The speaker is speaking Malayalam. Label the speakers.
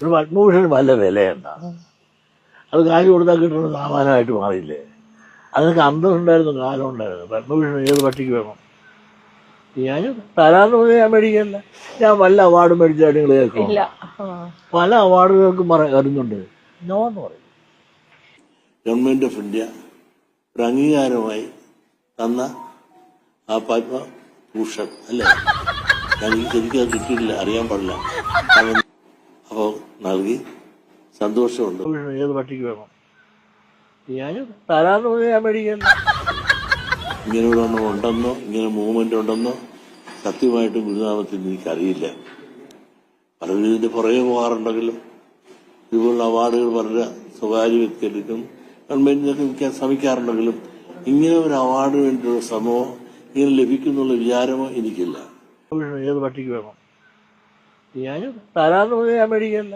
Speaker 1: ഒരു പത്മഭൂഷൺ വല്ല വിലയുണ്ടാകും. അത് കാശ് കൊടുത്താൽ കിട്ടുന്ന സാമാനമായിട്ട് മാറിയില്ലേ? അതിനൊക്കെ അന്തസ്സുണ്ടായിരുന്നു, കാലം ഉണ്ടായിരുന്നു. പത്മഭൂഷൺ ഏത് പട്ടിക്ക് വേണം? ഞാൻ തരാന്ന് പറഞ്ഞാൽ ഞാൻ മേടിക്കല്ല. ഞാൻ വല്ല അവാർഡ് മേടിച്ചാൽ നിങ്ങൾ കേൾക്കണം. പല അവാർഡുകൾക്കും വരുന്നുണ്ട്. നോ എന്ന് പറയും. ഗവൺമെന്റ് ഓഫ് ഇന്ത്യ ഒരു അംഗീകാരമായി തന്ന ആ പത്മഭൂഷൺ അല്ലേ, ഞങ്ങൾക്ക് ശരിക്കും അത് കിട്ടിയിട്ടില്ല, അറിയാൻ പാടില്ല. അപ്പോൾ നൽകി, സന്തോഷമുണ്ട്. ഏത് പട്ടിക്ക് വേണം? ഞാൻ തരാന്ന് പറഞ്ഞാൽ ഞാൻ മേടിക്കല്ല. ഇങ്ങനെ ഒരു ഒന്നും ഉണ്ടെന്നോ ഇങ്ങനെ മൂവ്മെന്റ് ഉണ്ടെന്നോ സത്യമായിട്ടും ഗുരുനാമത്തിൽ എനിക്കറിയില്ല. പലരും ഇതിന്റെ പുറകെ പോകാറുണ്ടെങ്കിലും ഇതുപോലുള്ള അവാർഡുകൾ വളരെ സ്വകാര്യ വ്യക്തികൾക്കും ഗവൺമെന്റിനൊക്കെ വിൽക്കാൻ ശ്രമിക്കാറുണ്ടെങ്കിലും ഇങ്ങനെ ഒരു അവാർഡിന് വേണ്ടിയുള്ള ശ്രമമോ ഇങ്ങനെ ലഭിക്കുന്നുള്ള വിചാരമോ എനിക്കില്ല. ഏത് പട്ടിക്ക് വേണം? ഞാൻ തരാന്ന് പറഞ്ഞാൽ ഞാൻ മേടിക്കല്ല.